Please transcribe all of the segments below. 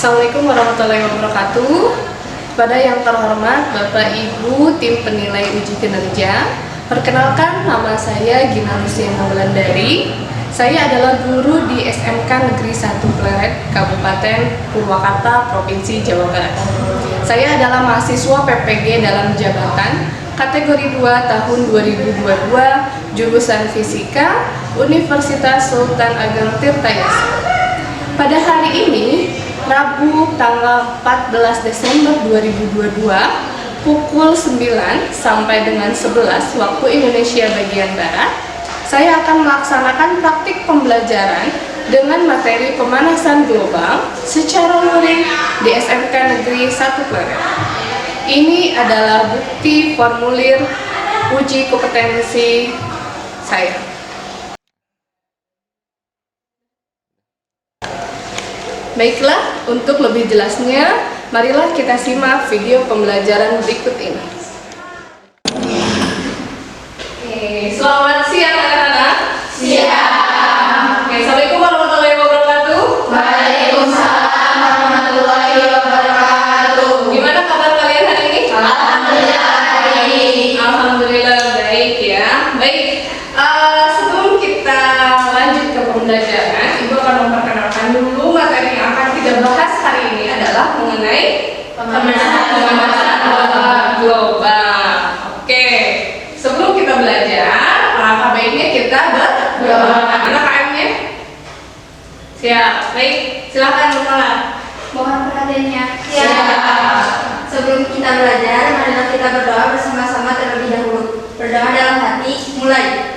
Assalamualaikum warahmatullahi wabarakatuh. Kepada yang terhormat Bapak Ibu tim penilai uji kinerja, perkenalkan nama saya Gina Luciana Wulandari. Saya adalah guru di SMK Negeri 1 Pleret, Kabupaten Purwakarta, Provinsi Jawa Barat. Saya adalah mahasiswa PPG dalam jabatan kategori 2 tahun 2022, jurusan Fisika, Universitas Sultan Ageng Tirtayasa. Pada hari ini, Rabu tanggal 14 Desember 2022 pukul 9 sampai dengan 11 waktu Indonesia bagian Barat, saya akan melaksanakan praktik pembelajaran dengan materi pemanasan global secara luring di SMK Negeri 1 Pleret. Ini adalah bukti formulir uji kompetensi saya. Baiklah, untuk lebih jelasnya, marilah kita simak video pembelajaran berikut ini. Selamat siang anak-anak. Siang. Assalamualaikum warahmatullahi wabarakatuh. Waalaikumsalam warahmatullahi wabarakatuh. Gimana kabar kalian hari ini? Alhamdulillah baik. Alhamdulillah baik ya. Baik, sebelum kita lanjut ke pembelajaran, Ibu akan memperkenalkan dulu materi yang akan kita bahas hari ini adalah mengenai pemanasan global. Oke, sebelum kita belajar, alangkah baiknya kita berdoa. Mana KM-nya? Siap. Baik, silakan berdoa. Mohon perhatiannya. Siap. Sebelum kita belajar, marilah kita berdoa bersama-sama terlebih dahulu. Berdoa dalam hati, mulai.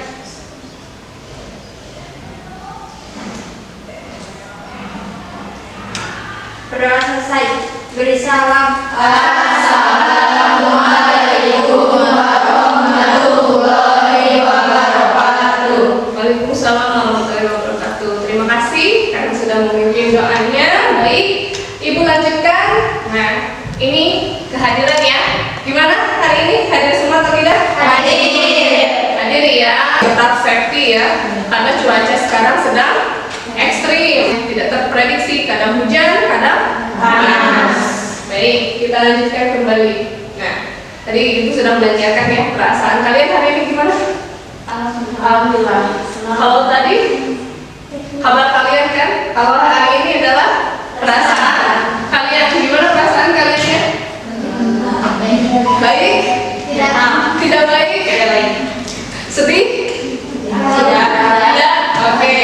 Berdoa selesai. Beri salam. Assalamualaikum warahmatullahi wabarakatuh. Waalaikumsalam warahmatullahi wabarakatuh. Terima kasih karena sudah memimpin doanya. Baik, Ibu lanjutkan. Nah, ini kehadiran ya. Gimana hari ini? Hadir semua atau tidak? Hadir. Hadir ya. Tetap safety ya. Karena cuaca sekarang sedang ekstrim, tidak terprediksi, kadang hujan, kadang panas. Baik, kita lanjutkan kembali. Nah, tadi Ibu sudah belajarkan ya, perasaan kalian hari ini gimana? Alhamdulillah. Kalau tadi kabar kalian kan, kalau hari ini adalah perasaan kalian, gimana perasaan kalian ya? Baik? Tidak baik? Sedih? Tidak. Oke.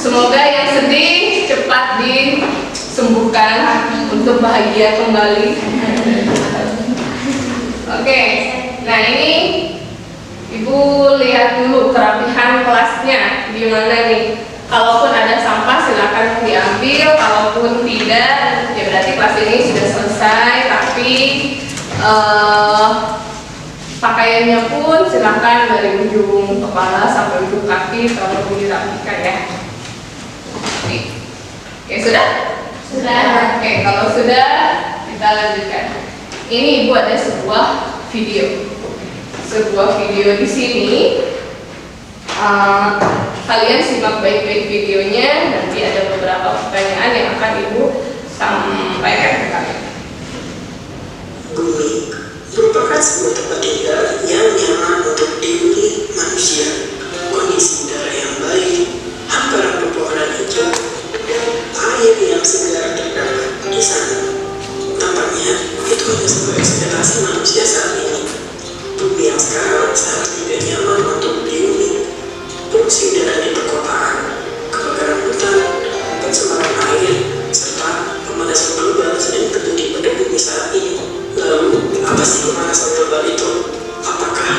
Semoga yang sedih cepat disembuhkan untuk bahagia kembali. Oke. Nah, ini Ibu lihat dulu kerapihan kelasnya gimana nih. Kalaupun ada sampah silakan diambil, kalaupun tidak ya berarti kelas ini sudah selesai. Tapi pakaiannya pun silakan dari ujung kepala sampai ujung kaki selalu dirapikan ya. Oke, sudah? Sudah. Oke, kalau sudah kita lanjutkan. Ini Ibu ada sebuah video. Sebuah video di sini. Kalian simak baik-baik videonya. Nanti ada beberapa pertanyaan yang akan Ibu sampaikan ke kalian. Bumi merupakan sebuah tempat tinggal yang nyaman untuk dihuni manusia. Kondisi udara yang baik, hamparan pepohonan hijau, dan air yang segar terdapat di sana. Nampaknya itu hanya sebuah ekspektasi manusia saat ini. Bumi yang sekarang sangat tidak nyaman untuk dihuni. Polusi udara di perkotaan, kebakaran hutan, pencemaran air, serta pemanasan global sedang terjadi pada bumi saat ini. Lalu, apa sih pemanasan global itu? Apakah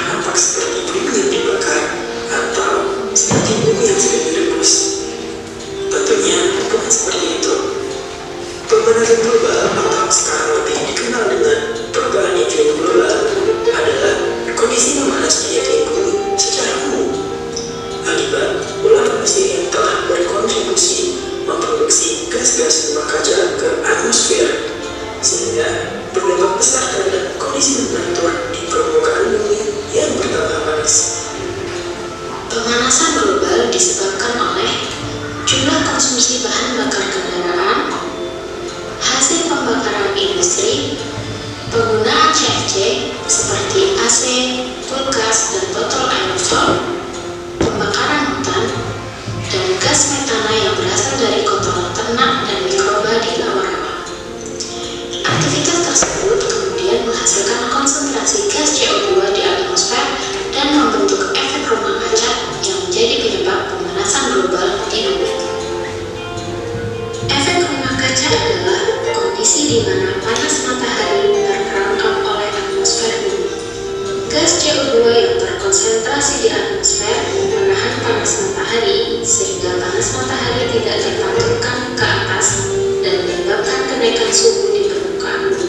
Gas CO2 yang terkonsentrasi di atmosfer menahan panas matahari sehingga panas matahari tidak terpantulkan ke atas dan menyebabkan kenaikan suhu di permukaan bumi.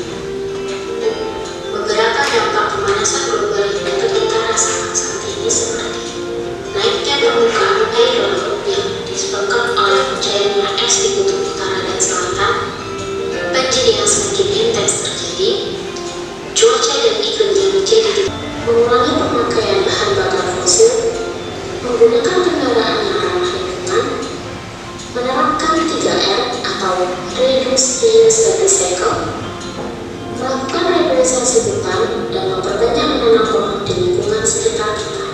Beberapa dampak pemanasan global yang dapat kita rasakan saat ini seperti naiknya permukaan air laut yang disebabkan oleh mencairnya es di kutub utara dan selatan, banjir yang semakin intens terjadi, cuaca dan iklimnya menjadi mengurangi pemakaian bahan bakar fosil, menggunakan kendaraan yang ramah lingkungan, menerapkan 3R atau Reduce, Reuse, dan Recycle, melakukan reboisasi hutan, dan memperbanyak menanam pohon di lingkungan sekitar kita.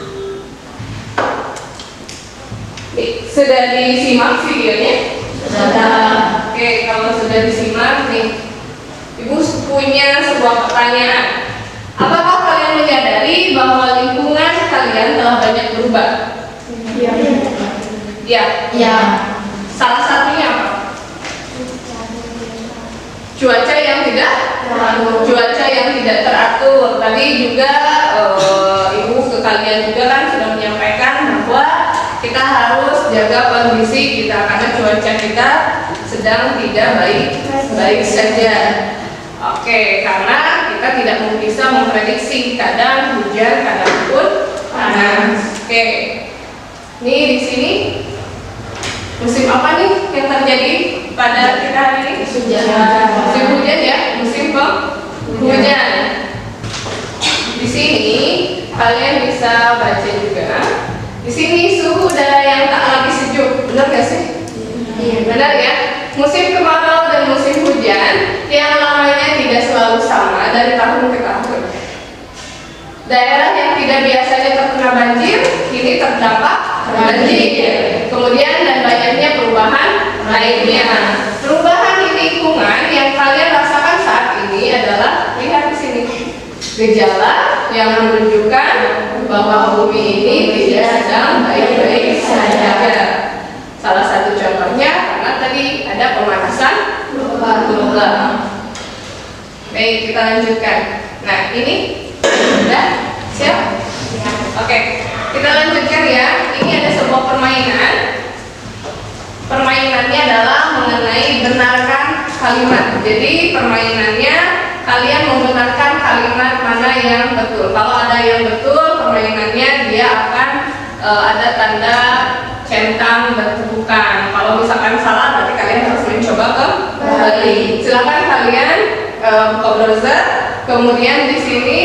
Sudah disimak videonya? Sudah. Oke, kalau sudah disimak nih, Ibu punya sebuah pertanyaan. Apakah kalian menyadari bahwa lingkungan kalian telah banyak berubah? Iya. Ya. Iya. Salah satunya apa? Cuaca yang tidak teratur. Cuaca yang tidak teratur. Tadi juga Ibu ke kalian juga kan sudah menyampaikan bahwa kita harus jaga kondisi kita karena cuaca kita sedang tidak baik saja. Oke, karena kita tidak bisa memprediksi kadang hujan, kadang pun panas. Oke, ini di sini musim apa nih yang terjadi pada kita hari ini? Musim hujan. Musim hujan ya, musim penghujan. Di sini kalian bisa baca juga. Di sini suhu udara yang tak lagi sejuk, benar gak sih? Iya. Benar ya. Musim kemarau dan musim hujan yang lamanya tidak selalu sama dari tahun ke tahun. Daerah yang tidak biasanya terkena banjir kini terdampak banjir. Kemudian dan banyaknya perubahan lainnya. Perubahan di lingkungan yang kalian rasakan saat ini adalah lihat di sini. Gejala yang menunjukkan bahwa bumi ini tidak sedang baik-baik saja. Salah satu contohnya karena tadi ada pemanasan global. Baik, kita lanjutkan. Nah, ini sudah siap? Oke, kita lanjutkan ya. Ini ada sebuah permainan. Permainannya adalah mengenai benarkan kalimat. Jadi permainannya kalian membenarkan kalimat mana yang betul. Kalau ada yang betul, permainannya dia akan ada tanda centang bertepukan. Kalau misalkan salah, berarti kalian harus mencoba kembali. Silakan kalian buka browser, kemudian di sini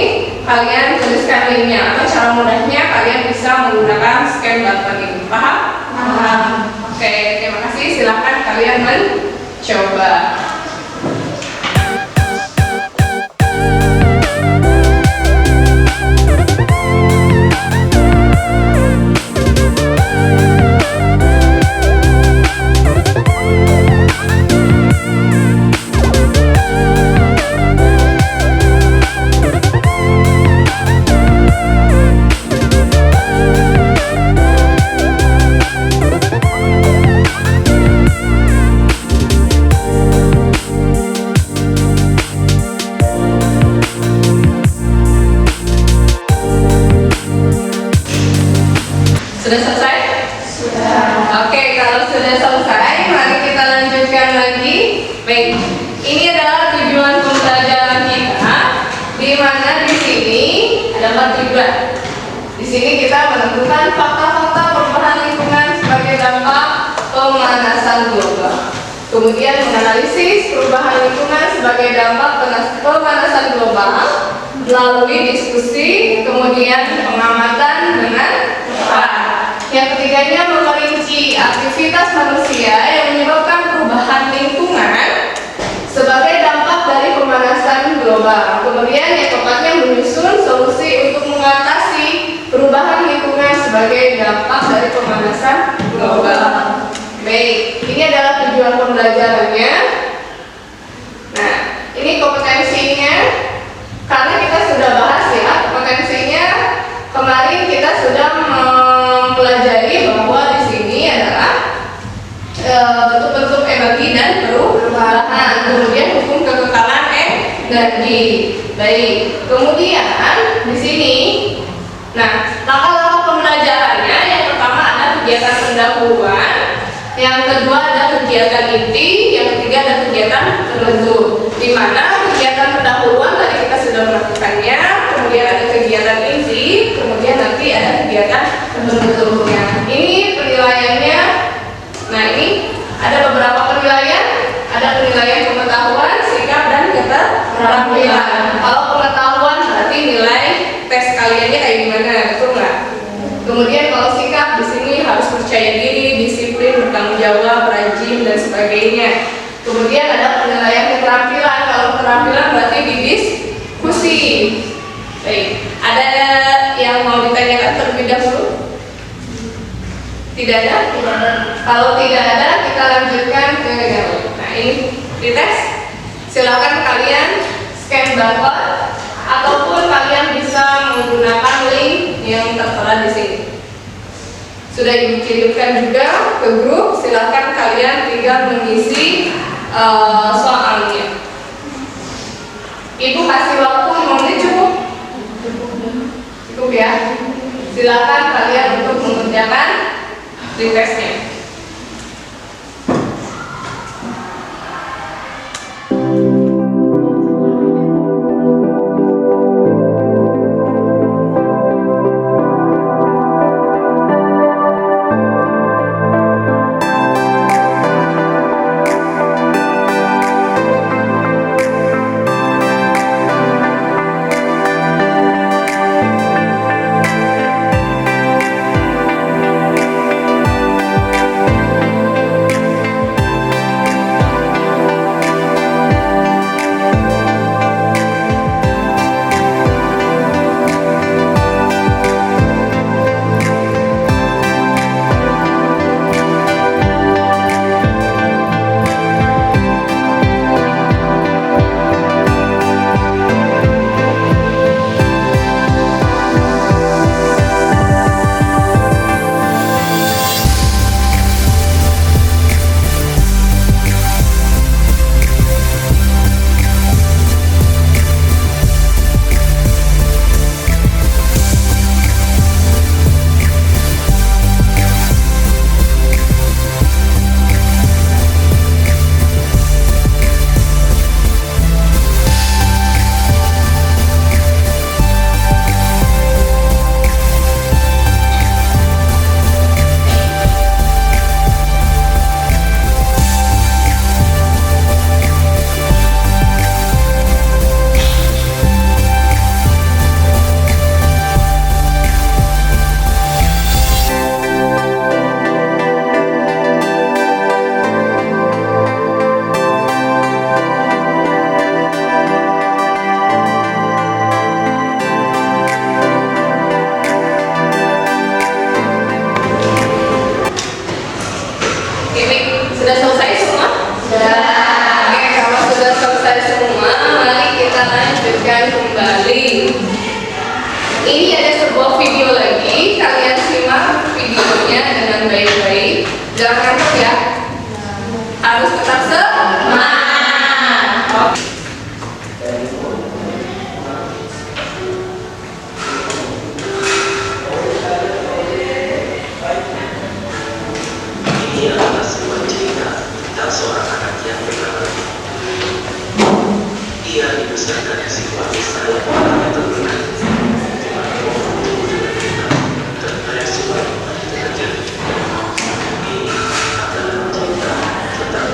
kalian tuliskan linknya. Atau cara mudahnya kalian bisa menggunakan scan button ini. Paham? Paham. Oke, terima kasih. Silakan kalian mencoba. Sudah selesai? Sudah. Oke, kalau sudah selesai, mari kita lanjutkan lagi. Baik, ini adalah tujuan pembelajaran kita, di mana di sini ada 4 tujuan. Di sini kita menentukan fakta-fakta perubahan lingkungan sebagai dampak pemanasan global. Kemudian menganalisis perubahan lingkungan sebagai dampak pemanasan global melalui diskusi, kemudian pengamatan dengan tepat. Yang ketiganya memperinci aktivitas manusia yang menyebabkan perubahan lingkungan sebagai dampak dari pemanasan global. Kemudian yang keempatnya menyusun solusi untuk mengatasi perubahan lingkungan sebagai dampak dari pemanasan global. Baik, ini adalah tujuan pembelajarannya. Nah, ini kompetensinya. Karena kita sudah bahas ya, kompetensinya kemarin kita sudah mempelajari bahwa di sini adalah bentuk-bentuk energi dan perubahan, kemudian hukum kekekalan energi. Baik, kemudian di sini Nah, langkah-langkah pembelajarannya yang pertama ada kegiatan pendahuluan, yang kedua ada kegiatan inti, yang ketiga ada kegiatan penutup. Di mana kegiatan pendahuluan tadi kita sudah melakukannya, kemudian ada kegiatan inti, kemudian nanti ada kegiatan penutupnya. Ini penilaiannya. Nah, ini ada beberapa penilaian. Ada penilaian pengetahuan, sikap, dan keterampilan. Kalau pengetahuan berarti nilai tes kaliannya kayak gimana, betul nggak? Kemudian kalau sikap di sini harus percaya diri, disiplin, bertanggung jawab, rajin, dan sebagainya. Kemudian ada penilaian keterampilan. Kalau keterampilan berarti didiskusi. Baik, ada yang mau ditanyakan terlebih dahulu? Tidak ada? Tidak ada. Kalau tidak ada, kita lanjutkan ke yang lain. Nah, ini dites. Silakan kalian scan barcode ataupun kalian bisa menggunakan link yang tertera di sini. Sudah Ibu kirimkan juga ke grup. Silakan kalian tinggal mengisi soalnya. Ibu kasih waktu 5 menit cukup? Cukup ya. Silakan kalian untuk mengerjakan di tesnya. Sudah selesai semua? Sudah. Oke, kalau sudah selesai semua, mari kita lanjutkan kembali. Ini ada sebuah video lagi, kalian simak videonya dengan baik-baik. Jangan ngantuk ya. Harus tetap semangat. Oke. Ini adalah sebuah cerita tentang seorang anak yang bernama Dia dibesarkan di sebuah desa yang orangnya terkenal, di mana orang bertemu dengan kita dan banyak sebuah yang terjadi. Ini adalah cerita tentang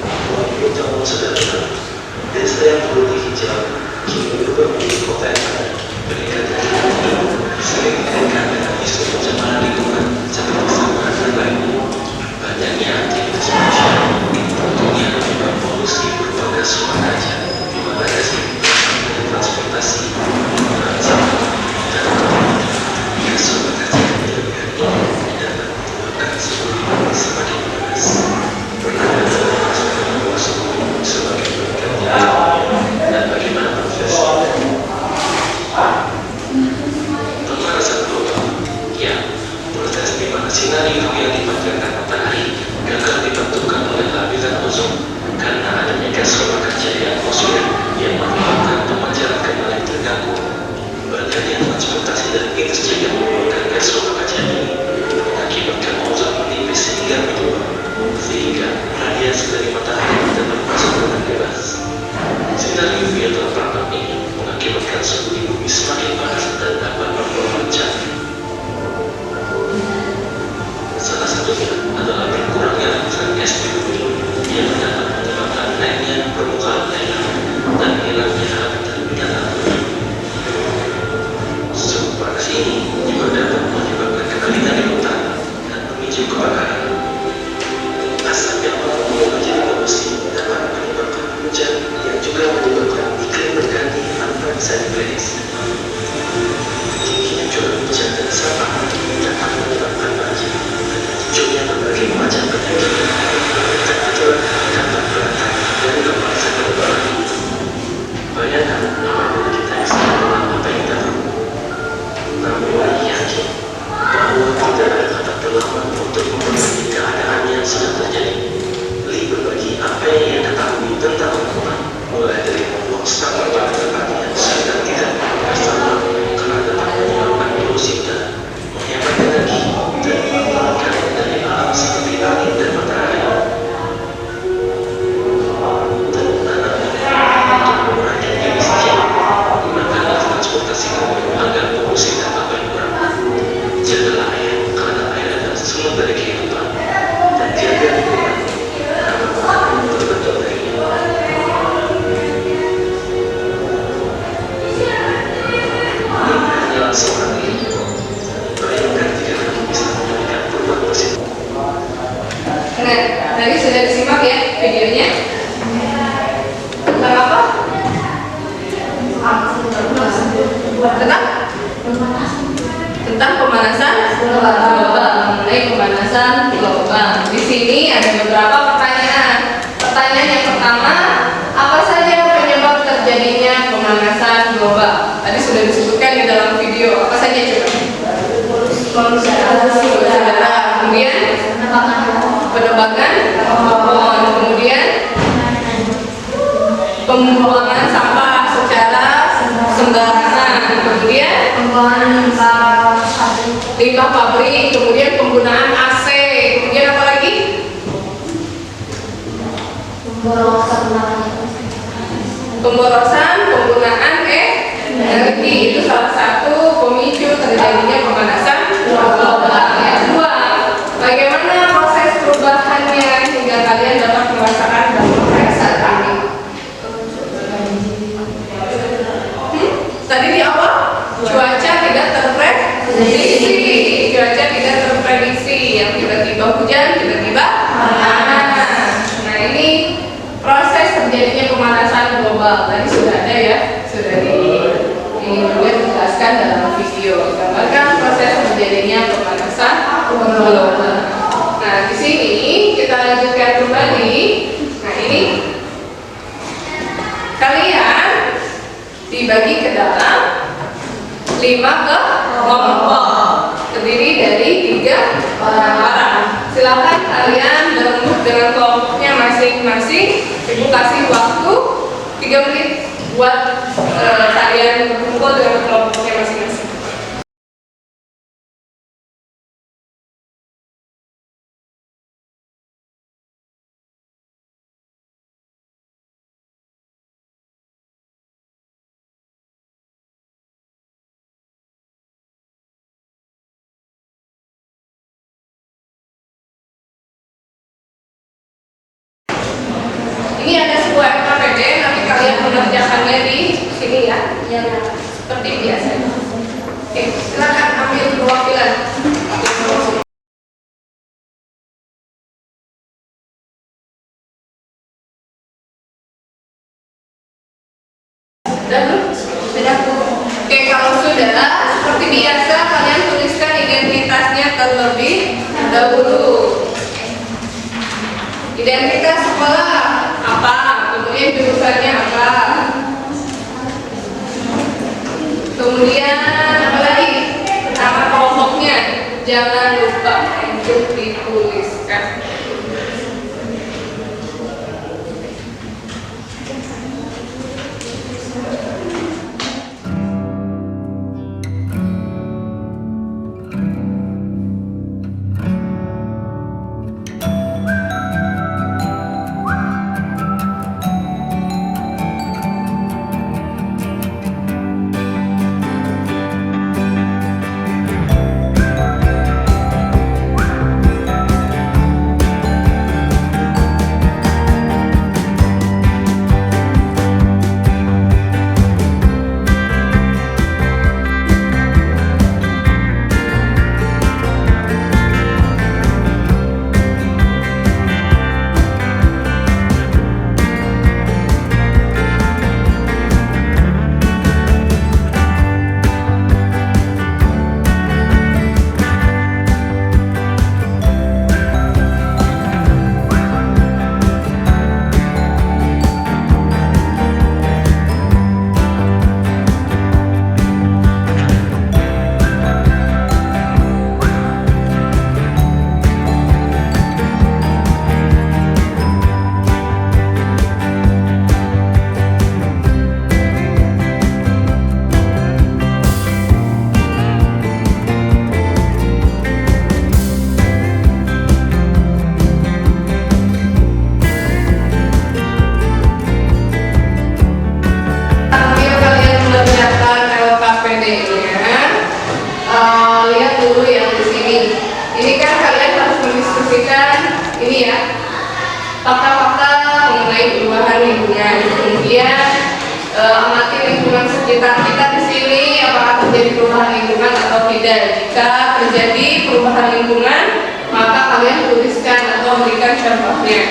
Bapak Ibu tahun sederhana, desa yang dulu dihijau kini berubah menjadi kota yang ada peningkatan sering dikaitkan dengan isu pencemaran lingkungan seperti sampah dan lainnya. Banyaknya aktivitas manusia tentunya menyebabkan polusi berupa gas rumah kaca, limbah gas dan transportasi, penggunaan sampah dan gas rumah kaca yang berlebihan ini dapat menyebabkan suhu lingkungan semakin panas. Pernah ada masalah bahwa suhu lingkungan semakin meningkat dan bagaimana prosesnya? Pemanasan global, ya, proses di mana sinar UV yang dipancarkan matahari gagal dipantulkan oleh lapisan ozon karena adanya gas rumah kaca di atmosfer yang menyebabkan tentang pemanasan global, mengenai pemanasan global. Di sini ada beberapa pertanyaan. Pertanyaan yang pertama, apa saja penyebab terjadinya pemanasan global? Tadi sudah disebutkan di dalam video. Apa saja coba? Polusi udara, kemudian penebangan karbon, kemudian pembuangan sampah secara sembarangan, kemudian limbah pabrik, kemudian penggunaan AC, kemudian apa lagi? Pemborosan penggunaan energi, itu salah satu pemicu terjadinya pemanasan global. Yang kedua, bagaimana proses perubahannya hingga kalian dapat merasakan dampak saat ini? Tadi di awal cuaca tidak terprediksi, yang tiba-tiba hujan, tiba-tiba panas. Nah, ini proses terjadinya pemanasan global. Tadi sudah ada ya, sudah dijelaskan dalam video. Gambarkan proses terjadinya pemanasan global. Nah, di sini kita lanjutkan kembali. Nah, ini kalian dibagi ke dalam 5 kelompok, terdiri dari 3 orang. Silakan kalian berembuk dengan kelompoknya masing-masing. Ibu kasih waktu 3 menit buat kalian berkumpul dengan kelompoknya masing-masing. Ini ada sebuah LKPD, nanti kalian mengerjakannya di sini ya. Seperti biasa. Oke, silakan ambil perwakilan. Sudah belum? Sudah. Oke, kalau sudah, seperti biasa kalian tuliskan identitasnya terlebih dahulu. Identitas sekolah apa, kemudian jurusannya apa, kemudian apa lagi, nama kelompoknya jangan lupa untuk dituliskan. ini ya, fakta-fakta mengenai perubahan lingkungan. Kemudian amati lingkungan sekitar kita di sini, apakah terjadi perubahan lingkungan atau tidak. Jika terjadi perubahan lingkungan, maka kalian tuliskan atau berikan contohnya.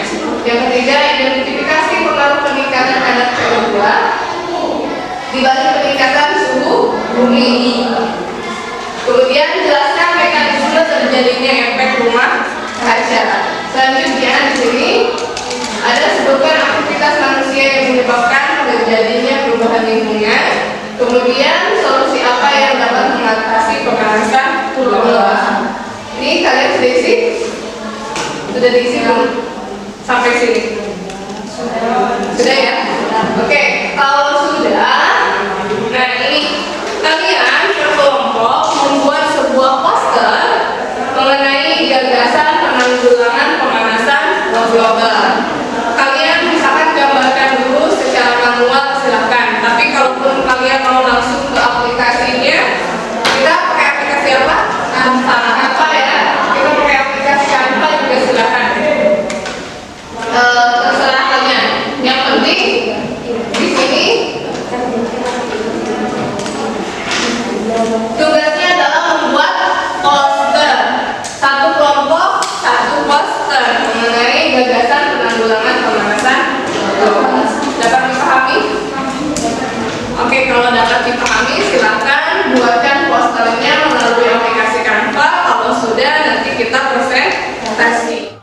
Yang ketiga, identifikasi pengaruh peningkatan kadar CO2 dibalik peningkatan suhu bumi. Kemudian jelaskan mekanisme terjadinya efek rumah kaca. Selanjutnya di sini ada sebutkan aktivitas manusia yang menyebabkan terjadinya perubahan lingkungan. Kemudian solusi apa yang dapat mengatasi pemanasan global. Ini kalian sudah isi? Sudah diisi belum? Sampai sini? Sudah ya? Oke, kalau sudah, nah ini kalian berkelompok membuat sebuah poster mengenai gagasan penanggulangan pemanasan global. Kalian misalkan gambarkan dulu secara manual silahkan. Tapi kalaupun kalian mau langsung ke aplikasinya, kita pakai aplikasi apa? Canva. Apa ya? Kita pakai aplikasi Canva juga silahkan. Terserah kalian. Yang penting di sini tugasnya adalah membuat poster. Satu kelompok, satu poster mengenai gagasan penanggulangan pemanasan global. Dapat dipahami? Oke, kalau dapat dipahami silakan buatkan posternya melalui aplikasi Canva. Kalau sudah, nanti kita presentasi.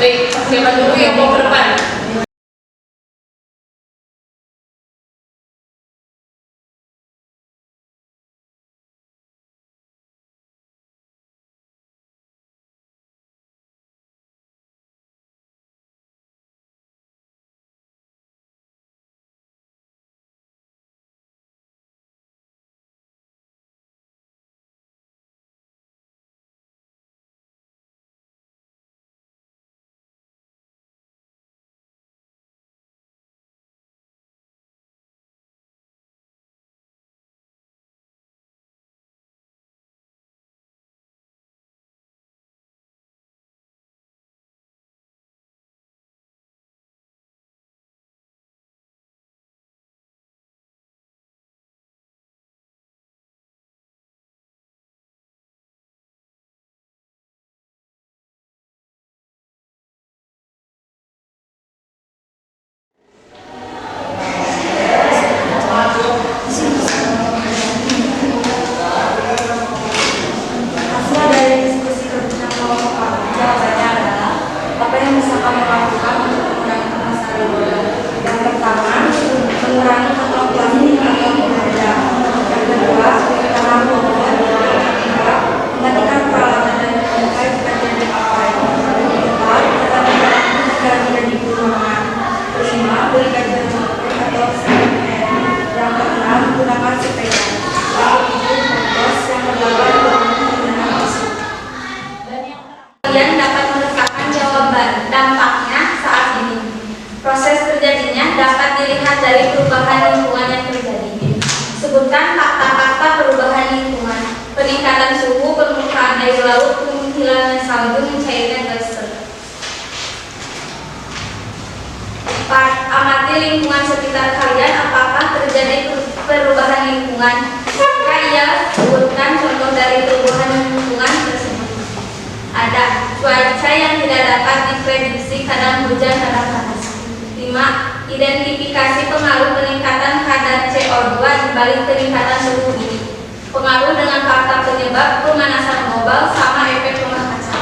Baik, siapa dulu yang mau ke depan? salju mencairkan gas tersebut. 4. Amati lingkungan sekitar kalian, apakah terjadi perubahan lingkungan? Jika iya, sebutkan contoh dari perubahan lingkungan tersebut. Ada cuaca yang tidak dapat diprediksi, kadang hujan, kadang panas. 5. Identifikasi pengaruh peningkatan kadar CO2 dibalik peningkatan suhu bumi. Pengaruh dengan fakta penyebab pemanasan global sama efek rumah kaca.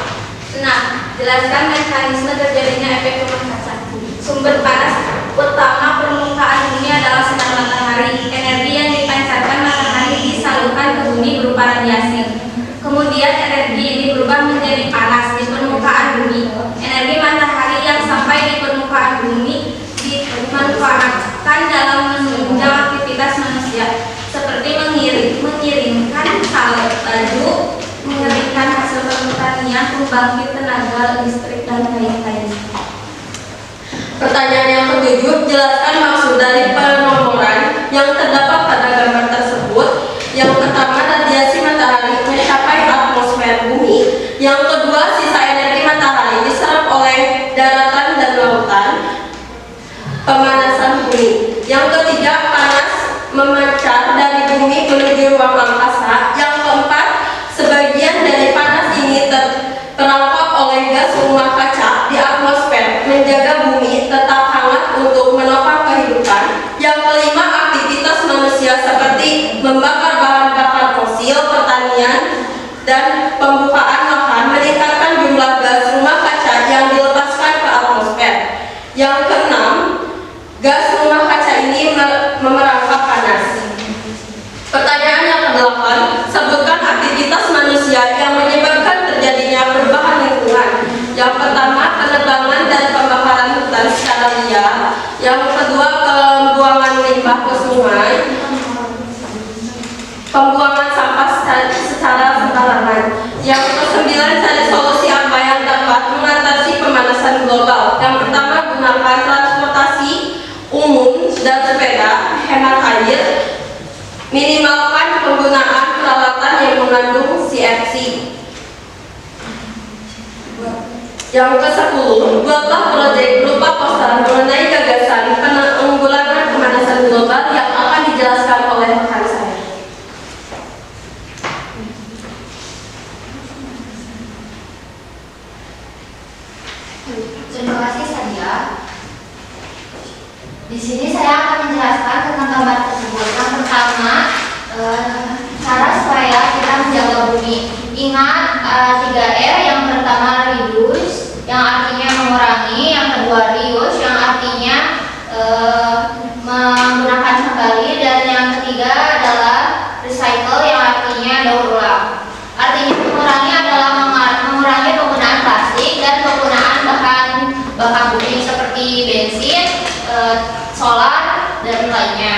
6. Jelaskan mekanisme terjadinya efek rumah kaca. Sumber panas utama permukaan bumi adalah sinar matahari. Energi yang dipancarkan matahari disalurkan ke bumi berupa radiasi. Kemudian energi ini berubah menjadi panas di permukaan bumi. Energi matahari yang sampai di permukaan bumi dimanfaatkan dalam menunjang aktivitas manusia seperti mengirimkan salep baju, mengeringkan hasil pertanian, membangkit tenaga listrik, dan lain-lain. Pertanyaan yang ke-7, jelaskan maksud dari penomoran yang terdapat pada gambar tersebut. Yang pertama, radiasi matahari mencapai atmosfer bumi. Yang kedua, sisa energi matahari diserap oleh daratan dan lautan, pemanasan bumi. Yang ketiga, panas memancar dari bumi menuju ruang angkasa. Yang keempat, sebagian dari panas ini terperangkap oleh gas rumah kaca di atmosfer, menjaga bumi tetap hangat untuk menopang kehidupan. Yang kelima, aktivitas manusia seperti membakar bahan bakar fosil, pertanian, dan pembukaan lahan meningkatkan jumlah gas rumah kaca yang dilepaskan ke atmosfer. Yang keenam, gas rumah kaca ini memerangkap panas. Pertanyaan yang ke-8, sebutkan aktivitas manusia yang menyebabkan terjadinya perubahan lingkungan. Yang pertama, penebangan dan pembakaran hutan secara liar. Yang kedua, pembuangan limbah ke sungai, pembuangan sampah secara sembarangan. Yang ke-9, cari solusi apa yang dapat mengatasi pemanasan global. Yang pertama, gunakan transportasi umum dan sepeda, hemat air, minimalkan penggunaan peralatan yang mengandung CFC. Yang ke-10, buatlah proyek berupa poster mengenai gagasan penanggulangan pemanasan global yang akan dijelaskan oleh rekan saya. Terima kasih Sadia. Di sini saya akan menjelaskan tentang gambar tersebut. Yang pertama, cara supaya kita menjaga bumi. Ingat 3R. Yang pertama reduce, yang artinya mengurangi. Yang kedua reuse, yang artinya menggunakan kembali. Dan yang ketiga adalah recycle, yang artinya daur ulang. Artinya mengurangi adalah mengurangi penggunaan plastik dan penggunaan bahan bakar bumi seperti bensin, solar, dan lainnya.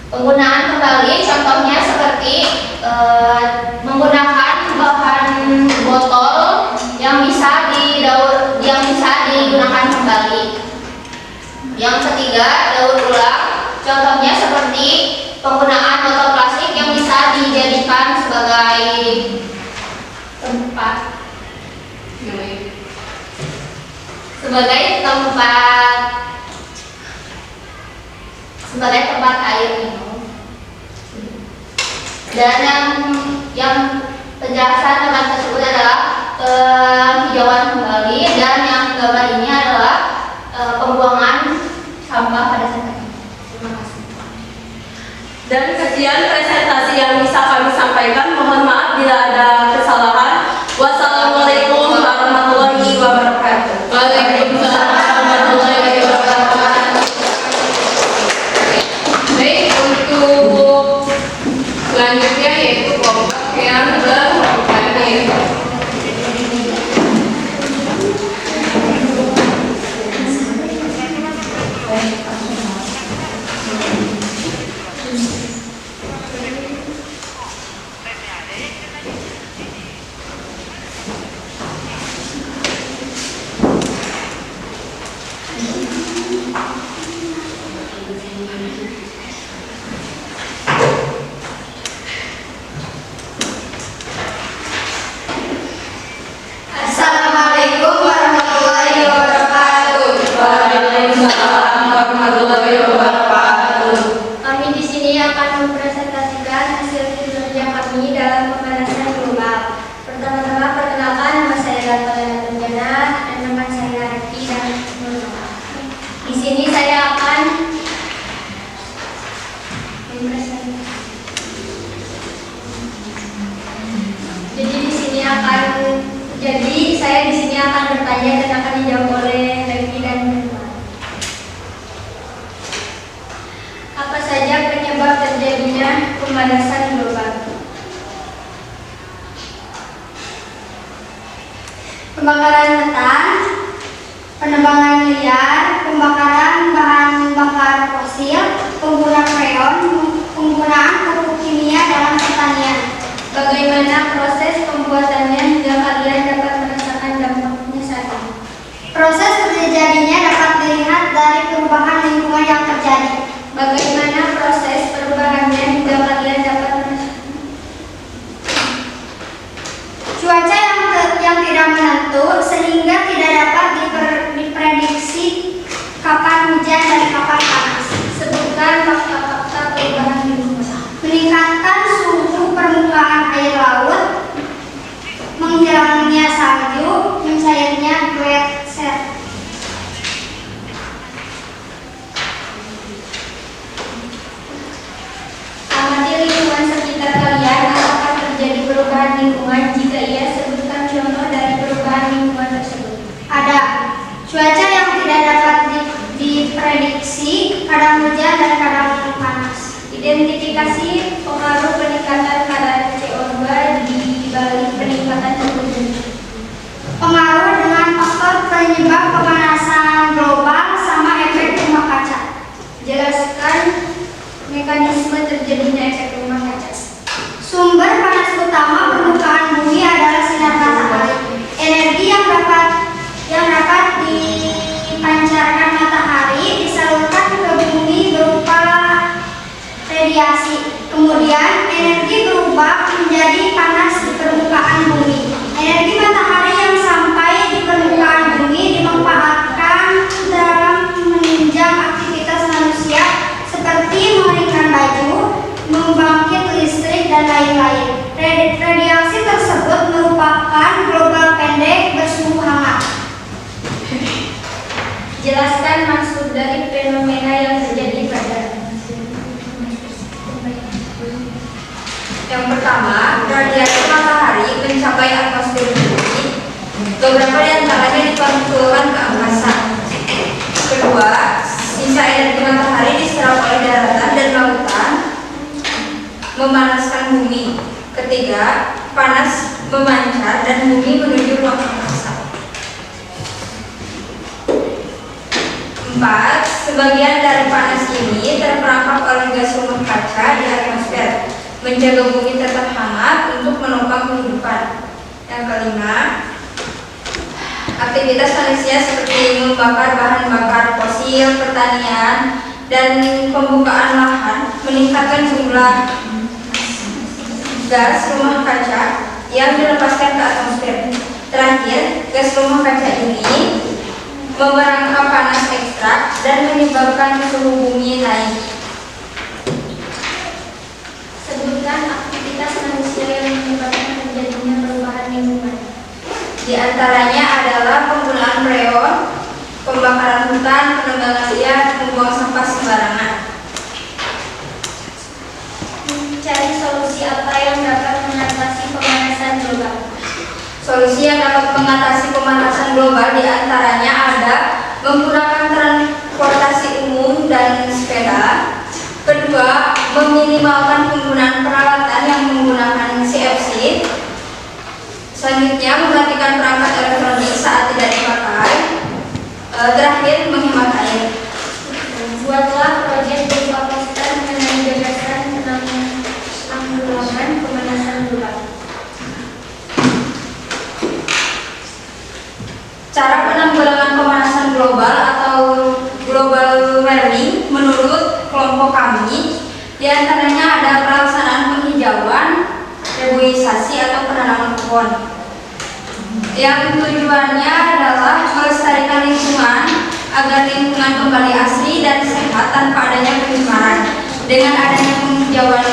Penggunaan kembali contohnya seperti menggunakan bahan botol yang bisa digunakan kembali. Yang ketiga, daur ulang. Contohnya seperti penggunaan botol plastik yang bisa dijadikan sebagai tempat air minum. Dan yang penjelasan tempat tersebut adalah hijauan kembali, dan yang gambar ini adalah pembuangan sampah pada saat ini. Terima kasih. Dan sekian presentasi yang bisa kami sampaikan. Mohon maaf bila ada kesalahan. Wassalamualaikum warahmatullahi wabarakatuh. Waalaikumsalam warahmatullahi wabarakatuh. Baik, untuk selanjutnya yaitu kelompok yang bertani. akan bertanya dan akan dijawab oleh Regi dan Nurwan. Apa saja penyebab terjadinya pemanasan global? Pembakaran metan, penebangan liar, pembakaran bahan bakar fosil, penggunaan freon, penggunaan pupuk kimia dalam pertanian. Bagaimana proses pembuatannya hingga kalian dapat merasakan dampaknya saat ini? Proses terjadinya dapat dilihat dari perubahan lingkungan yang terjadi. Bagaimana proses perubahannya hingga kalian dapat merasakan? Cuaca yang tidak menentu sehingga tidak dapat diprediksi kapan hujan dan kapan panas. Sebutkan fakta-fakta perubahan lingkungan. Meningkatkan suhu permukaan air laut, menghilangnya salju, mencairnya gletser. Amati lingkungan sekitar kalian. Apakah terjadi perubahan lingkungan? Jika iya, sebutkan contoh dari perubahan lingkungan tersebut. Ada cuaca yang tidak dapat diprediksi, kadang hujan dan kadang panas. Identifikasi pengaruh peningkatan kadar CO2 di balik peningkatan suhu bumi. Pengaruh dengan faktor penyebab pemanasan global sama efek rumah kaca. Jelaskan mekanisme terjadinya efek rumah kaca. Sumber panas utama permukaan bumi adalah sinar matahari. Energi yang dapat dipancarkan matahari disalurkan ke bumi berupa radiasi. Kemudian energi berubah menjadi panas di permukaan bumi. Energi matahari yang sampai di permukaan bumi dimanfaatkan dalam menunjang aktivitas manusia seperti mengeringkan baju, membangkit listrik dan lain-lain. Radiasi tersebut merupakan global pendek bersuhu hangat. Jelaskan maksud dari fenomena yang terjadi pada. Yang pertama, radiasi matahari mencapai atmosfer bumi. Beberapa di antaranya dipantulkan ke angkasa. Kedua, sisa energi matahari diserap oleh daratan dan lautan, memanaskan bumi. Ketiga, panas memancar dan bumi menuju ruang angkasa. 4. Sebagian dari panas ini terperangkap oleh gas rumah kaca di atmosfer, menjaga bumi tetap hangat untuk menopang kehidupan. Yang kelima, aktivitas manusia seperti membakar bahan bakar fosil, pertanian, dan pembukaan lahan meningkatkan jumlah gas rumah kaca yang dilepaskan ke atmosfer. Terakhir, gas rumah kaca ini memperangkap panas ekstrak dan menyebabkan suhu bumi naik. Sebutkan aktivitas manusia yang menyebabkan terjadinya perubahan lingkungan. Di antaranya adalah penggunaan freon, pembakaran hutan, penebangan liar, membuang sampah sembarangan. Mencari solusi apa yang dapat mengatasi pemanasan global. Solusi yang dapat mengatasi pemanasan global diantaranya ada menggunakan transportasi umum dan sepeda. Kedua, meminimalkan penggunaan peralatan yang menggunakan CFC. Selanjutnya, mematikan perangkat elektronik saat tidak dipakai. Terakhir, menghemat air. Buatlah proyek berupa poster mengenai gagasan penanggulangan pemanasan global. Cara penanggulangan pemanasan global atau global warming menurut kelompok kami diantaranya ada pelaksanaan penghijauan, reboisasi atau penanaman pohon. Yang tujuannya adalah melestarikan lingkungan agar lingkungan kembali asri dan sehat tanpa adanya pencemaran. Dengan adanya penghijauan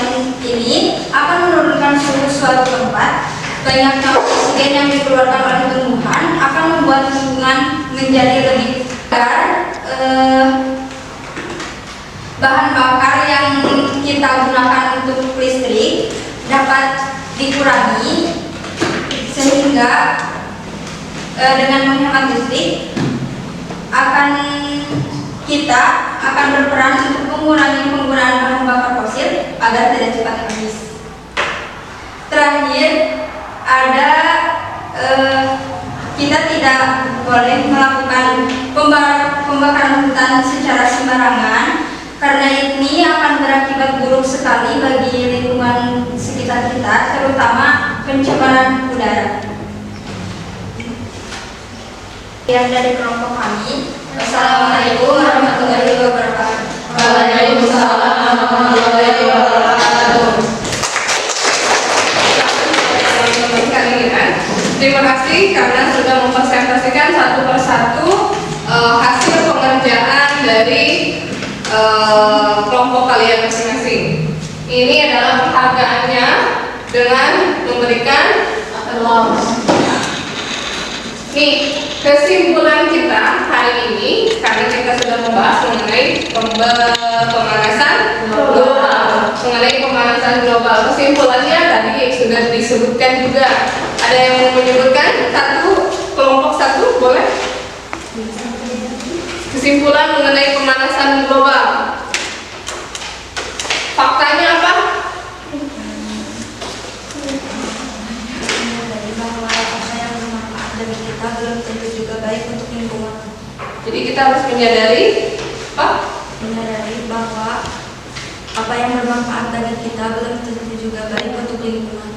ini akan menurunkan suhu suatu tempat. Banyaknya oksigen yang dikeluarkan oleh tumbuhan akan membuat lingkungan menjadi lebih segar. Bahan bakar yang kita gunakan untuk listrik dapat dikurangi sehingga dengan menghemat listrik, kita akan berperan untuk mengurangi penggunaan bahan bakar fosil agar tidak cepat habis. Terakhir, kita tidak boleh melakukan pembakaran hutan secara sembarangan, karena ini akan berakibat buruk sekali bagi lingkungan sekitar kita, terutama pencemaran udara. Yang dari kelompok kami, Assalamualaikum warahmatullahi wabarakatuh. Waalaikumsalam warahmatullahi wabarakatuh. Teman-teman sekalian, terima kasih karena sudah mempresentasikan satu persatu hasil pengerjaan dari kelompok kalian masing-masing. Ini adalah penghargaannya dengan memberikan nih kesimpulan kita hari ini, karena kita sudah membahas mengenai pemanasan global. Kesimpulannya tadi sudah disebutkan juga. Ada yang mau menyebutkan kelompok satu boleh? Kesimpulan mengenai pemanasan global. Faktanya apa? Bahwa apa yang bermanfaat bagi kita belum tentu juga baik untuk lingkungan. Jadi kita harus menyadari bahwa apa yang bermanfaat bagi kita belum tentu juga baik untuk lingkungan.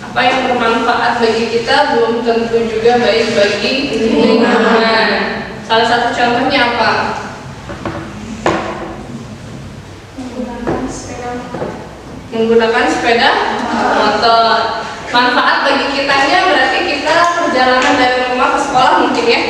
Apa yang bermanfaat bagi kita belum tentu juga baik bagi lingkungan. Salah satu contohnya apa? Menggunakan sepeda motor. Manfaat bagi kitanya berarti kita perjalanan dari rumah ke sekolah mungkin ya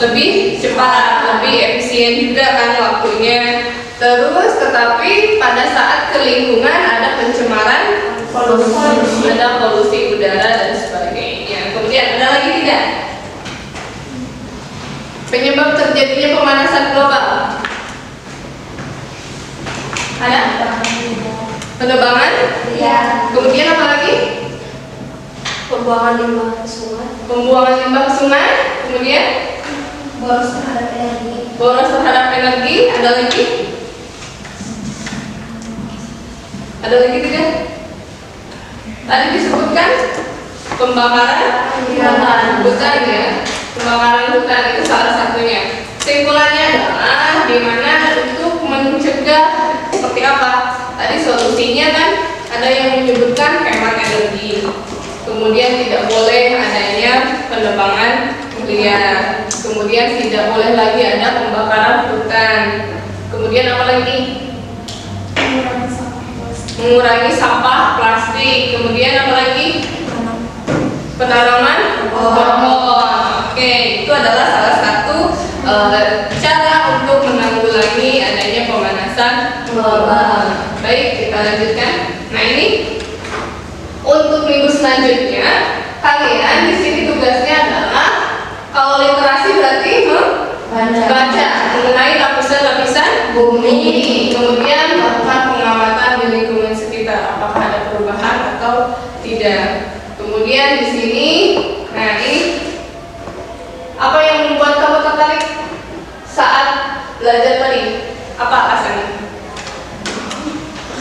lebih cepat, lebih efisien juga kan waktunya. Terus tetapi pada saat ke lingkungan ada pencemaran, ada polusi udara dan sebagainya. Kemudian ada lagi tidak? Penyebab terjadinya pemanasan global. Ada? Penebangan? Iya. Kemudian apa lagi? Pembuangan limbah ke sungai. Pembuangan limbah ke sungai. Kemudian Boros terhadap energi. boros terhadap energi. Ada lagi? Ada lagi tidak? Tadi disebutkan pembakaran hutan ya. Pembakaran hutan itu salah satunya. Kesimpulannya adalah dimana untuk mencegah seperti apa? Tadi solusinya kan ada yang menyebutkan hemat energi. Kemudian tidak boleh adanya penebangan liar. Kemudian tidak boleh lagi ada pembakaran hutan. Kemudian apa lagi? Mengurangi sampah plastik. Kemudian apa lagi? Penanaman pohon. Oke, itu adalah salah satu cara untuk menanggulangi adanya pemanasan global. Baik, kita lanjutkan. Nah ini untuk minggu selanjutnya kalian di sini tugasnya adalah kalau literasi berarti baca mengenai lapisan-lapisan bumi. Kemudian melakukan pengamatan di lingkungan sekitar, apakah ada perubahan atau tidak. Kemudian di sini, nah ini apa yang membuat kamu tertarik saat belajar tadi? Apa alasannya?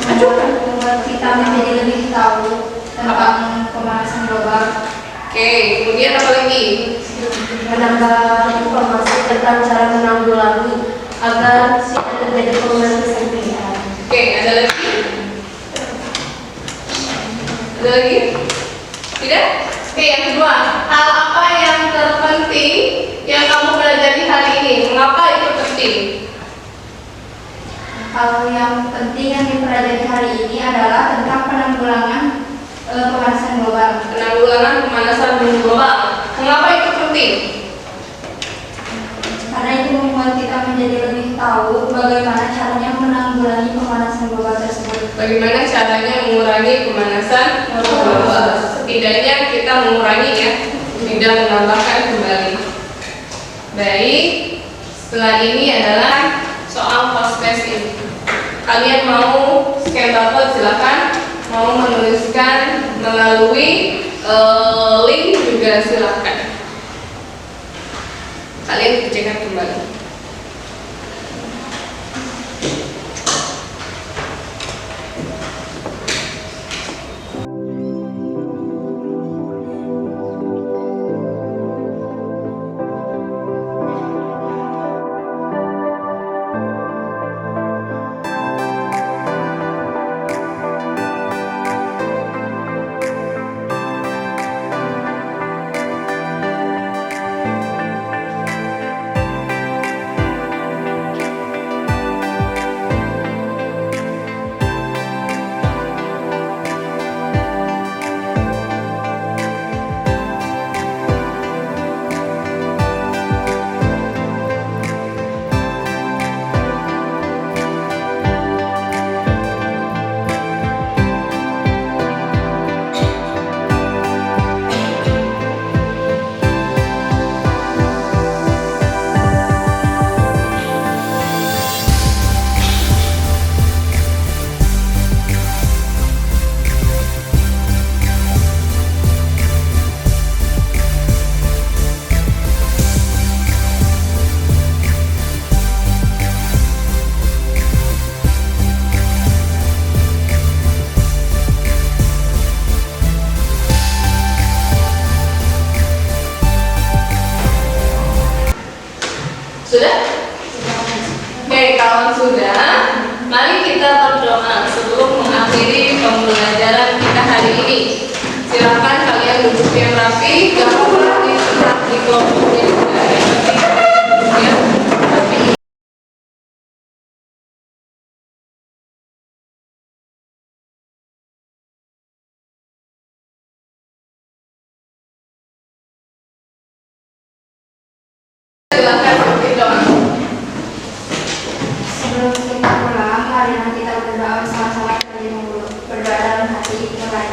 Membuat kita menjadi lebih tahu tentang pemanasan global. Oke, kemudian apa lagi? Menambah informasi tentang cara menanggulangi agar tidak terjadi pemanasan global. Oke, ada lagi? Ada lagi? Tidak? Oke, yang kedua, hal apa yang terpenting yang kamu pelajari hari ini? Mengapa itu penting? Hal yang penting yang dipelajari hari ini adalah tentang penanggulangan pemanasan global. Penanggulangan pemanasan global. Mengapa itu penting? Karena itu membuat kita menjadi lebih tahu bagaimana caranya menanggulangi pemanasan global tersebut. Bagaimana caranya mengurangi pemanasan global? Setidaknya kita mengurangi ya, tidak menambahkan kembali. Baik, setelah ini adalah soal post-test ini. Kalian mau scan barcode silakan, mau menuliskan melalui link juga silakan. Kalian dikerjakan kembali. Sudah? Oke, kalau sudah, mari kita berdoa sebelum mengakhiri pembelajaran kita hari ini. Silakan kalian duduk yang rapi, jangan lupa di kelompoknya juga ya. Ya, rapi. Silakan berdoa. Sebelum kita pulang, marilah kita berdoa bersama-sama terlebih dahulu. Berdoa dalam hati, mulai.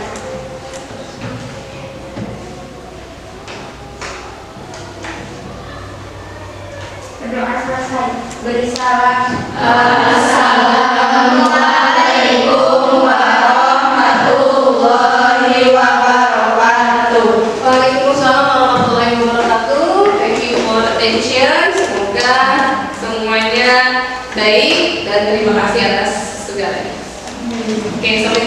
Berdoa selesai. Beri salam. Assalamualaikum warahmatullahi wabarakatuh. Waalaikumsalam warahmatullahi wabarakatuh. Thank you for attention. Semoga semuanya baik dan terima kasih atas segalanya. Oke, sampai